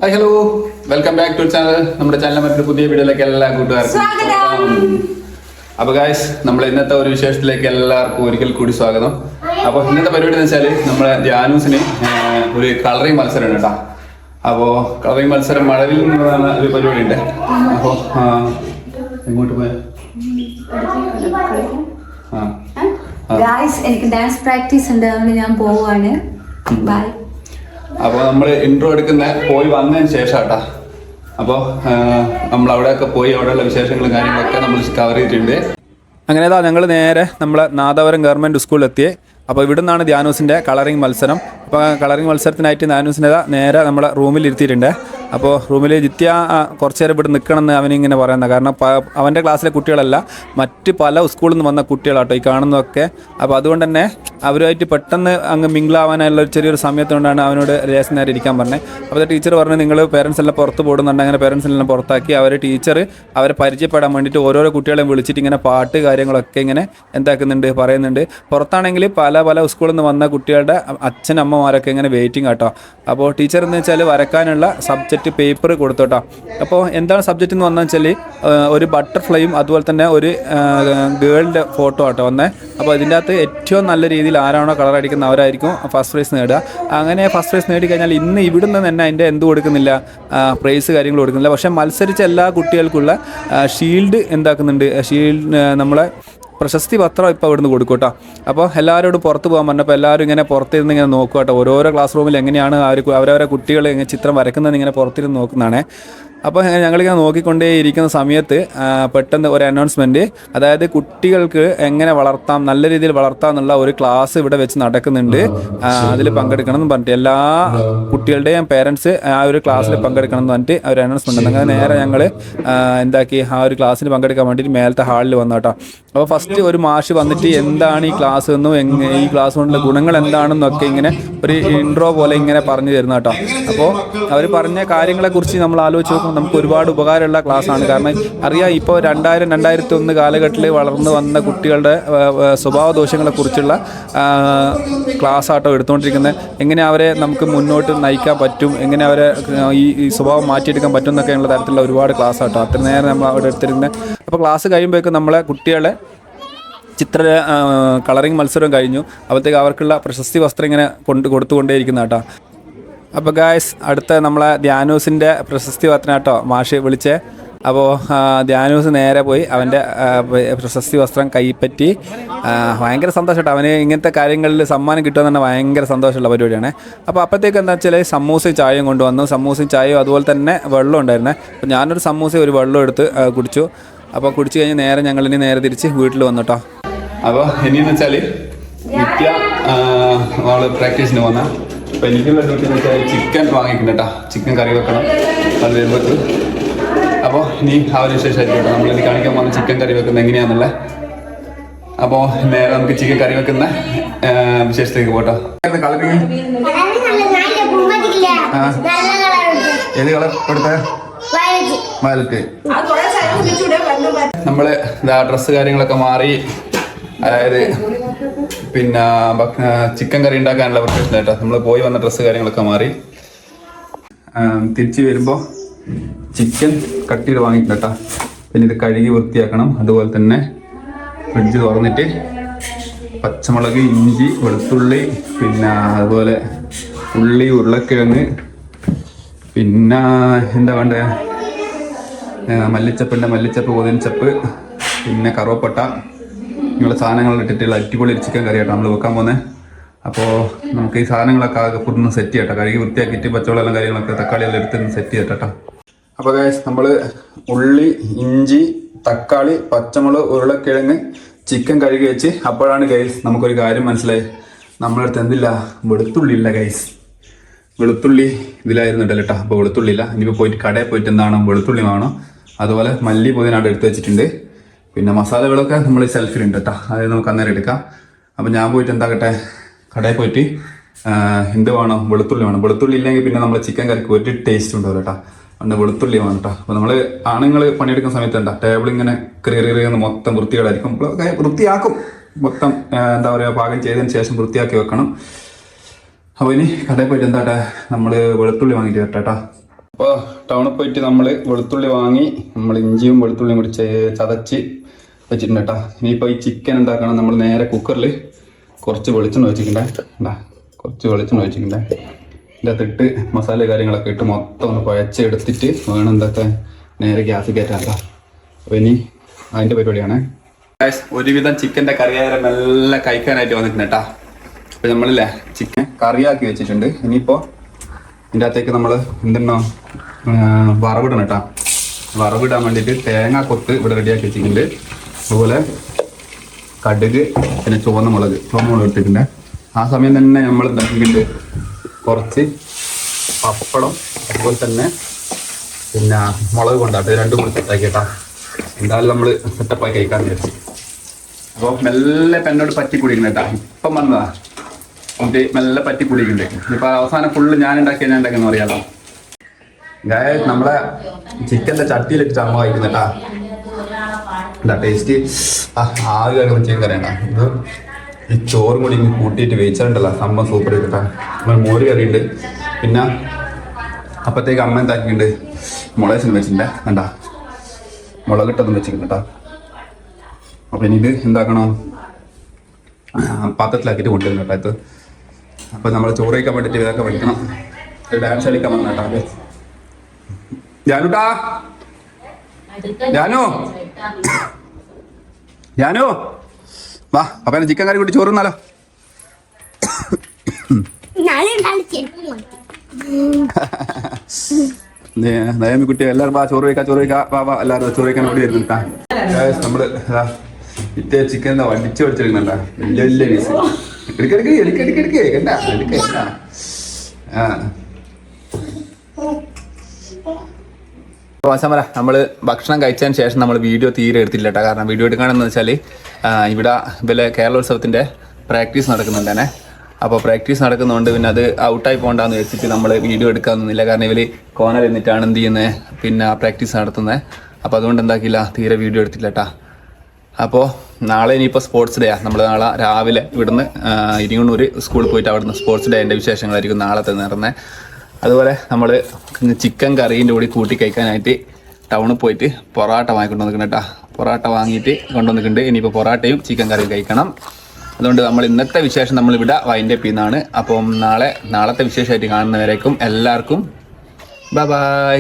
Hi hello welcome back to channel. നമ്മുടെ ചാനലിലെ മറ്റൊരു പുതിയ വീഡിയോയിലേക്ക് എല്ലാ കൂട്ടുകാർക്കും അപ്പോൾ ഗായ്സ്, നമ്മൾ ഇന്നത്തെ ഒരു വിശേഷത്തിലേക്ക് എല്ലാവർക്കും ഒരിക്കൽ കൂടി സ്വാഗതം. അപ്പോൾ ഇന്നത്തെ പരിപാടി എന്ന് വെച്ചാൽ നമ്മുടെ ജാനൂസിന് ഒരു കളറിങ് മത്സരം ഉണ്ട് കേട്ടോ. അപ്പോൾ കളറിങ് മത്സരം മഴവിൽ എന്ന് പറയുന്ന ഒരു പരിപാടി ഉണ്ട്. അപ്പോൾ എങ്ങോട്ട് പോയാ? എനിക്ക് ഡാൻസ് പ്രാക്ടീസ് ഉണ്ട്, അതുകൊണ്ട് ഞാൻ പോവാണ്. ബൈ. അപ്പോൾ നമ്മൾ ഇൻട്രോ എടുക്കുന്ന പോയി വന്നതിന് ശേഷം കേട്ടോ. അപ്പോൾ നമ്മൾ അവിടെയൊക്കെ പോയി അവിടെയുള്ള വിശേഷങ്ങളും കാര്യങ്ങളൊക്കെ നമ്മൾ കവർ ചെയ്തിട്ടുണ്ട്. അങ്ങനെ ഞങ്ങൾ നേരെ നമ്മളെ നാദാപുരം ഗവൺമെൻറ് സ്കൂളിലെത്തി. അപ്പോൾ ഇവിടെ നിന്നാണ് ധ്യാനൂസിൻ്റെ കളറിങ് മത്സരം. അപ്പോൾ കളറിങ് മത്സരത്തിനായിട്ട് ധ്യാനൂസിനെ നേരെ നമ്മളെ റൂമിൽ ഇരുത്തിയിട്ടുണ്ട്. അപ്പോൾ റൂമിൽ ജിത്യ കുറച്ച് നേരം ഇവിടെ നിൽക്കണമെന്ന് അവനിങ്ങനെ പറയുന്നത്. കാരണം അവൻ്റെ ക്ലാസ്സിലെ കുട്ടികളല്ല, മറ്റ് പല സ്കൂളിൽ നിന്ന് വന്ന കുട്ടികളാട്ടോ ഈ കാണുന്നതൊക്കെ. അപ്പോൾ അതുകൊണ്ട് തന്നെ അവരുമായിട്ട് പെട്ടെന്ന് അങ്ങ് മിങ്കിളാവാനുള്ള ഒരു ചെറിയൊരു സമയത്തുകൊണ്ടാണ് അവനോട് ലേശം നേരം ഇരിക്കാൻ പറഞ്ഞത്. അപ്പോൾ ടീച്ചർ പറഞ്ഞു, നിങ്ങൾ പേരൻസ് എല്ലാം പുറത്ത് പോകുന്നുണ്ട്. അങ്ങനെ പേരൻസ് എല്ലാം പുറത്താക്കി ടീച്ചർ അവരെ പരിചയപ്പെടാൻ വേണ്ടിയിട്ട് ഓരോരോ കുട്ടികളെയും വിളിച്ചിട്ട് ഇങ്ങനെ പാട്ട് കാര്യങ്ങളൊക്കെ ഇങ്ങനെ എന്താക്കുന്നുണ്ട്, പറയുന്നുണ്ട്. പുറത്താണെങ്കിൽ പല സ്കൂളിൽ നിന്ന് വന്ന കുട്ടികളുടെ അച്ഛനമ്മമാരൊക്കെ ഇങ്ങനെ വെയിറ്റിംഗ് കേട്ടോ. അപ്പോൾ ടീച്ചർ എന്ന് വെച്ചാൽ വരക്കാനുള്ള സബ്ജക്റ്റ് പേപ്പർ കൊടുത്തോട്ടോ. അപ്പോൾ എന്താണ് സബ്ജക്റ്റ് എന്ന് വന്നു വെച്ചാൽ ഒരു ബട്ടർഫ്ലൈയും അതുപോലെ തന്നെ ഒരു ഗേളിൻ്റെ ഫോട്ടോ ആട്ടോ വന്നേ. അപ്പോൾ ഇതിൻ്റെ അകത്ത് ഏറ്റവും നല്ല രീതിയിൽ ആരാണോ കളർ അടിക്കുന്നത് അവരായിരിക്കും ഫസ്റ്റ് പ്രൈസ് നേടുക. അങ്ങനെ ഫസ്റ്റ് പ്രൈസ് നേടിക്കഴിഞ്ഞാൽ ഇന്ന് ഇവിടുന്ന് തന്നെ അതിൻ്റെ എന്ത് കൊടുക്കുന്നില്ല, പ്രൈസ് കാര്യങ്ങൾ കൊടുക്കുന്നില്ല. പക്ഷേ മത്സരിച്ച എല്ലാ കുട്ടികൾക്കുള്ള ഷീൽഡ് എന്താക്കുന്നുണ്ട്, ഷീൽഡ് നമ്മളെ പ്രശസ്തി പത്രം ഇപ്പോൾ ഇവിടുന്ന് കൊടുക്കും കേട്ടോ. അപ്പോൾ എല്ലാവരോടും പുറത്ത് പോകാൻ പറഞ്ഞപ്പോൾ എല്ലാവരും ഇങ്ങനെ പുറത്തിരുന്ന് ഇങ്ങനെ നോക്കുക കേട്ടോ. ഓരോരോ ക്ലാസ് റൂമിൽ എങ്ങനെയാണ് അവരവരെ കുട്ടികൾ എങ്ങനെ ചിത്രം വരക്കുന്നതെന്ന് ഇങ്ങനെ പുറത്തിരുന്ന് നോക്കുന്നതാണ്. അപ്പോൾ ഞങ്ങളിങ്ങനെ നോക്കിക്കൊണ്ടേ ഇരിക്കുന്ന സമയത്ത് പെട്ടെന്ന് ഒരു അനൗൺസ്മെൻറ്റ്, അതായത് കുട്ടികൾക്ക് എങ്ങനെ വളർത്താം, നല്ല രീതിയിൽ വളർത്താം എന്നുള്ള ഒരു ക്ലാസ് ഇവിടെ വെച്ച് നടക്കുന്നുണ്ട്. അതിൽ പങ്കെടുക്കണം എന്ന് പറഞ്ഞിട്ട് എല്ലാ കുട്ടികളുടെയും പേരൻസ് ആ ഒരു ക്ലാസ്സിൽ പങ്കെടുക്കണം എന്ന് പറഞ്ഞിട്ട് ഒരു അനൗൺസ്മെൻറ്റ് ഉണ്ട്. അങ്ങനെ നേരെ ഞങ്ങൾ എന്താക്കി ആ ഒരു ക്ലാസ്സിന് പങ്കെടുക്കാൻ വേണ്ടിയിട്ട് മേലത്തെ ഹാളിൽ വന്നു കേട്ടോ. അപ്പോൾ ഫസ്റ്റ് ഒരു മാഷ് വന്നിട്ട് എന്താണ് ഈ ക്ലാസ് എന്നും ഈ ക്ലാസ് കൊണ്ടുള്ള ഗുണങ്ങൾ എന്താണെന്നൊക്കെ ഇങ്ങനെ ഒരു ഇൻട്രോ പോലെ ഇങ്ങനെ പറഞ്ഞു തരുന്ന കേട്ടോ. അപ്പോൾ അവർ പറഞ്ഞ കാര്യങ്ങളെക്കുറിച്ച് നമ്മൾ ആലോചിച്ച് നോക്കുമ്പോൾ നമുക്ക് ഒരുപാട് ഉപകാരമുള്ള ക്ലാസ്സാണ്. കാരണം അറിയാം, ഇപ്പോൾ 2000-2001 കാലഘട്ടത്തിൽ വളർന്നു വന്ന കുട്ടികളുടെ സ്വഭാവ ദോഷങ്ങളെക്കുറിച്ചുള്ള ക്ലാസ് ആട്ടോ എടുത്തുകൊണ്ടിരിക്കുന്നത്. എങ്ങനെ അവരെ നമുക്ക് മുന്നോട്ട് നയിക്കാൻ പറ്റും, എങ്ങനെ അവരെ ഈ സ്വഭാവം മാറ്റിയെടുക്കാൻ പറ്റും എന്നൊക്കെയുള്ള തരത്തിലുള്ള ഒരുപാട് ക്ലാസ് ആട്ടോ അത്ര നേരം നമ്മൾ അവിടെ എടുത്തിരുന്നത്. അപ്പോൾ ക്ലാസ് കഴിയുമ്പോഴേക്കും നമ്മളെ കുട്ടികളെ കളറിങ് മത്സരം കഴിഞ്ഞു. അപ്പോഴത്തേക്ക് അവർക്കുള്ള പ്രശസ്തി വസ്ത്രം ഇങ്ങനെ കൊടുത്തുകൊണ്ടേയിരിക്കുന്ന കേട്ടോ. അപ്പോൾ ഗായ്സ്, അടുത്ത നമ്മളെ ധ്യാനൂസിൻ്റെ പ്രശസ്തി പത്രം കേട്ടോ മാഷ് വിളിച്ചേ. അപ്പോൾ ധ്യാനൂസ് നേരെ പോയി അവൻ്റെ പ്രശസ്തി വസ്ത്രം കൈപ്പറ്റി. ഭയങ്കര സന്തോഷം കേട്ടോ. അവന് ഇങ്ങനത്തെ കാര്യങ്ങളിൽ സമ്മാനം കിട്ടുമെന്ന് തന്നെ ഭയങ്കര സന്തോഷമുള്ള പരിപാടിയാണ്. അപ്പോൾ അപ്പോഴത്തേക്ക് എന്താ വെച്ചാൽ സമൂസയും ചായയും കൊണ്ടുവന്നു. സമൂസയും ചായയും അതുപോലെ തന്നെ വെള്ളം ഉണ്ടായിരുന്നേ. അപ്പോൾ ഞാനൊരു സമൂസയും ഒരു വെള്ളം എടുത്ത് കുടിച്ചു. അപ്പോൾ കുടിച്ചു കഴിഞ്ഞ് ഞങ്ങളിനി നേരെ തിരിച്ച് വീട്ടിൽ വന്നു കേട്ടോ. അപ്പോൾ ഇനിയെന്ന് വെച്ചാൽ നിത്യ അവൾ പ്രാക്ടീസിന് വന്ന. അപ്പോൾ എനിക്കുള്ള ഡ്യൂട്ടി എന്ന് വെച്ചാൽ ചിക്കൻ വാങ്ങിക്കണം കേട്ടോ. ചിക്കൻ കറി വെക്കണം അത് വരുമ്പോൾ. അപ്പോൾ ഇനി ആ ഒരു വിശേഷമായിരിക്കും കേട്ടോ. നമ്മളിനി കാണിക്കാൻ പോകുന്ന ചിക്കൻ കറി വെക്കുന്നത് എങ്ങനെയാണെന്നുള്ളത്. അപ്പോൾ നേരെ നമുക്ക് ചിക്കൻ കറി വെക്കുന്ന വിശേഷത്തേക്ക് പോട്ടോ. കളറിങ് ഏത് കളർ കൊടുത്ത? വയലറ്റ്. നമ്മൾ ഡ്രസ്സ് കാര്യങ്ങളൊക്കെ മാറി, അതായത് പിന്നെ ചിക്കൻ കറി ഉണ്ടാക്കാനുള്ള പ്രൊഫഷൻ കേട്ടോ. നമ്മൾ പോയി വന്ന ഡ്രസ്സ് കാര്യങ്ങളൊക്കെ മാറി തിരിച്ച് വരുമ്പോൾ ചിക്കൻ കട്ട് ചെയ്ത് വാങ്ങിയിട്ടുണ്ട് കേട്ടോ. പിന്നെ ഇത് കഴുകി വൃത്തിയാക്കണം. അതുപോലെ തന്നെ ഫ്രിഡ്ജ് തുറന്നിട്ട് പച്ചമുളക്, ഇഞ്ചി, വെളുത്തുള്ളി, പിന്നെ അതുപോലെ ഉള്ളി, ഉരുളക്കിഴങ്ങ്, പിന്നെ എന്താ വേണ്ടേ, മല്ലിച്ചപ്പ്, പുതിനച്ചപ്പ്, പിന്നെ കറുവപ്പട്ട, ഇങ്ങനെയുള്ള സാധനങ്ങൾ ഇട്ടിട്ടുള്ള അടിപൊളി ചിക്കൻ കറിയാട്ടോ നമ്മൾ വെക്കാൻ പോകുന്നത്. അപ്പോൾ നമുക്ക് ഈ സാധനങ്ങളൊക്കെ ആകെ ഫുഡൊന്ന് സെറ്റ് ചെയ്യട്ടോ. കഴുകി വൃത്തിയാക്കിയിട്ട് പച്ചവെള്ളം കാര്യങ്ങളൊക്കെ തക്കാളിയെല്ലാം എടുത്ത് സെറ്റ് ചെയ്തിട്ടോ. അപ്പോൾ ഗൈസ്, നമ്മൾ ഉള്ളി, ഇഞ്ചി, തക്കാളി, പച്ചമുളക്, ഉരുളക്കിഴങ്ങ്, ചിക്കൻ കഴുകി വെച്ച്. അപ്പോഴാണ് ഗൈസ് നമുക്കൊരു കാര്യം മനസ്സിലായി. നമ്മളടുത്ത് എന്തില്ല, വെളുത്തുള്ളി ഇല്ല ഗൈസ്. വെളുത്തുള്ളി ഇതിലായിരുന്നുണ്ടല്ലോ കേട്ടോ. അപ്പോൾ വെളുത്തുള്ളി ഇല്ല. ഇനിയിപ്പോൾ പോയിട്ട് കടയിൽ പോയിട്ട് എന്താണ് വെളുത്തുള്ളി വേണം. അതുപോലെ മല്ലി, പുതിനാട് എടുത്ത് വെച്ചിട്ടുണ്ട്. പിന്നെ മസാലകളൊക്കെ നമ്മൾ സെൽഫിലുണ്ട് കേട്ടോ. അതായത് നമുക്ക് അന്നേരം എടുക്കാം. അപ്പോൾ ഞാൻ പോയിട്ട് എന്താകട്ടെ, കടയിൽ പോയിട്ട് എന്ത് വേണം, വെളുത്തുള്ളി വേണം. വെളുത്തുള്ളി ഇല്ലെങ്കിൽ പിന്നെ നമ്മൾ ചിക്കൻ കറിക്ക് ഒരു ടേസ്റ്റ് ഉണ്ടാവില്ല കേട്ടോ. അതുകൊണ്ട് വെളുത്തുള്ളി വേണം കേട്ടോ. അപ്പോൾ നമ്മൾ ആണുങ്ങൾ പണിയെടുക്കുന്ന സമയത്ത് എന്താ ടേബിൾ ഇങ്ങനെ കയറിയെന്ന് മൊത്തം വൃത്തികേടായിരിക്കും. വൃത്തിയാക്കും മൊത്തം, എന്താ പറയുക, പാകം ചെയ്തതിന് ശേഷം വൃത്തിയാക്കി വെക്കണം. അപ്പോൾ ഇനി കടയിൽ പോയിട്ട് എന്താട്ടെ നമ്മൾ വെളുത്തുള്ളി വാങ്ങിയിട്ട് വരട്ടെ കേട്ടോ. അപ്പോൾ ടൗണിൽ പോയിട്ട് നമ്മൾ വെളുത്തുള്ളി വാങ്ങി നമ്മൾ ഇഞ്ചിയും വെളുത്തുള്ളിയും കൂടി ചതച്ച് വെച്ചിട്ടുണ്ട് കേട്ടോ. ഇനിയിപ്പോൾ ഈ ചിക്കൻ ഉണ്ടാക്കണം. നമ്മൾ നേരെ കുക്കറിൽ കുറച്ച് വെളിച്ചെണ്ണ വെച്ചിട്ടുണ്ടേ. കുറച്ച് വെളിച്ചെണ്ണ വെച്ചിട്ടുണ്ടേ. ഇതിൻ്റെ അകത്തിട്ട് മസാല കാര്യങ്ങളൊക്കെ ഇട്ട് മൊത്തം ഒന്ന് കുഴച്ചെടുത്തിട്ട് വേണം എന്തൊക്കെ നേരെ ഗ്യാസ് കയറ്റാം കേട്ടോ. അപ്പോൾ ഇനി അതിൻ്റെ പരിപാടിയാണ്. ഒരുവിധം ചിക്കൻ്റെ കറിയായ നല്ല കഴിക്കാനായിട്ട് വന്നിട്ടുണ്ട് കേട്ടോ. അപ്പോൾ നമ്മളില്ലേ ചിക്കൻ കറിയാക്കി വെച്ചിട്ടുണ്ട്. ഇനിയിപ്പോൾ ഇതിൻ്റെ അകത്തേക്ക് നമ്മൾ എന്തെണ്ണോ വറവിടണം കേട്ടോ. വറവിടാൻ വേണ്ടിയിട്ട് തേങ്ങ കൊത്ത് ഇവിടെ റെഡിയാക്കി വെച്ചിട്ടുണ്ട്. അതുപോലെ കടുക് പിന്നെ ചുവന്ന മുളക് ഇട്ടിട്ടുണ്ട്. ആ സമയം തന്നെ നമ്മൾ എന്തെങ്കിലും കുറച്ച് പപ്പടം അതുപോലെ തന്നെ പിന്നെ മുളക് കൊണ്ടാട്ട് രണ്ടും കൂടി സെറ്റാക്കി കേട്ടോ. എന്തായാലും നമ്മൾ സെറ്റപ്പായി കഴിക്കാൻ വിചാരിച്ചു. അപ്പോൾ മെല്ലെ പെണ്ണോട് പറ്റി കുടിക്കണം കേട്ടോ. ഇപ്പം വന്നതാ എന്നിട്ട് മെല്ലെ പറ്റി കുടിക്കുന്നുണ്ട്. ഇപ്പം അവസാനം ഫുള്ള് ഞാൻ ഉണ്ടാക്കിയെന്ന് അറിയാലോ. ഗായസ് നമ്മളെ ചിക്കൻ്റെ ചട്ടിയിലിട്ട് അമ്മ കഴിക്കുന്ന കേട്ടാ. എന്താ ടേസ്റ്റ് ആകെ ചിക്കൻ കറിയണ്ട. ഇത് ഈ ചോറും കൂടി ഇങ്ങനെ കൂട്ടിയിട്ട് വേവിച്ചിട്ടുണ്ടല്ലോ സംഭവം സൂപ്പർ ചെയ്തിട്ടാ. നമ്മൾ മോര് കറിയുണ്ട്. പിന്നെ അപ്പത്തേക്ക് അമ്മ എന്താക്കിയിട്ടുണ്ട് മുളക് വെച്ചിട്ടുണ്ട്. കണ്ടാ മുളകിട്ടൊന്നും വെച്ചിട്ടുണ്ട് കേട്ടോ. അപ്പം ഇനി ഇത് എന്താക്കണം പാത്രത്തിലാക്കിയിട്ട് കൊണ്ടുവരണം കേട്ടോ. ഇത് അപ്പം നമ്മൾ ചോറ് കഴിക്കാൻ വേണ്ടിയിട്ട് ഇതൊക്കെ പഠിക്കണം. ഡാൻസ് കളിക്കാൻ വന്ന കേട്ടോ. ജാനുട്ടാ ജാനു വാ അപ്പം ചിക്കൻ കറി കൂട്ടി ചോറ് തിന്നാലോ. കുട്ടി എല്ലാവരും വാ ചോറ് കഴിക്കാം വാ എല്ലാവരും ചോറ് കഴിക്കാൻ വേണ്ടി വരുന്നുണ്ടാ. നമ്മള് ഇറ്റേ ചിക്കൻ എന്താ വടിച്ചു പഠിച്ചെടുക്കണ്ട വലിയ വലിയ പീസ് എടുക്കെടുക്ക് കണ്ടാ എടുക്ക. സമര നമ്മള് ഭക്ഷണം കഴിച്ചതിന് ശേഷം നമ്മൾ വീഡിയോ തീരെ എടുത്തില്ല കേട്ടോ. കാരണം വീഡിയോ എടുക്കുകയാണെന്ന് വെച്ചാൽ ഇവിടെ ഇവലെ കേരളോത്സവത്തിന്റെ പ്രാക്ടീസ് നടക്കുന്നുണ്ട് തന്നെ. അപ്പോൾ പ്രാക്ടീസ് നടക്കുന്നതുകൊണ്ട് പിന്നെ അത് ഔട്ടായി പോകണ്ടെന്ന് വെച്ചിട്ട് നമ്മൾ വീഡിയോ എടുക്കാനൊന്നുമില്ല. കാരണം ഇവർ കോർണർ എന്നിട്ടാണ് എന്ത് ചെയ്യുന്നത് പിന്നെ പ്രാക്ടീസ് നടത്തുന്നത്. അപ്പോൾ അതുകൊണ്ട് എന്താക്കില്ല തീരെ വീഡിയോ എടുത്തില്ല കേട്ടോ. അപ്പോൾ നാളെ ഇനിയിപ്പോൾ സ്പോർട്സ് ഡേ ആണ്. നമ്മൾ നാളെ രാവിലെ ഇവിടുന്ന് ഇരിങ്ങണ്ണൂർ സ്കൂളിൽ പോയിട്ട് അവിടുന്ന് സ്പോർട്സ് ഡേൻ്റെ വിശേഷങ്ങളായിരിക്കും നാളത്തെ നടന്നത്. അതുപോലെ നമ്മൾ ചിക്കൻ കറീൻ്റെ കൂടി കൂട്ടി കഴിക്കാനായിട്ട് ടൗണിൽ പോയിട്ട് പൊറാട്ട വാങ്ങിക്കൊണ്ട് വന്നിട്ടുണ്ട് കേട്ടോ. പൊറാട്ട വാങ്ങിയിട്ട് കൊണ്ടുവന്നിട്ടുണ്ട്. ഇനിയിപ്പോൾ പൊറാട്ടയും ചിക്കൻ കറിയും കഴിക്കണം. അതുകൊണ്ട് നമ്മൾ ഇന്നത്തെ വിശേഷം നമ്മളിവിടെ വൈൻഡപ്പ് ചെയ്യുന്നതാണ്. അപ്പം നാളത്തെ വിശേഷമായിട്ട് കാണുന്നവരേക്കും എല്ലാവർക്കും ബൈ.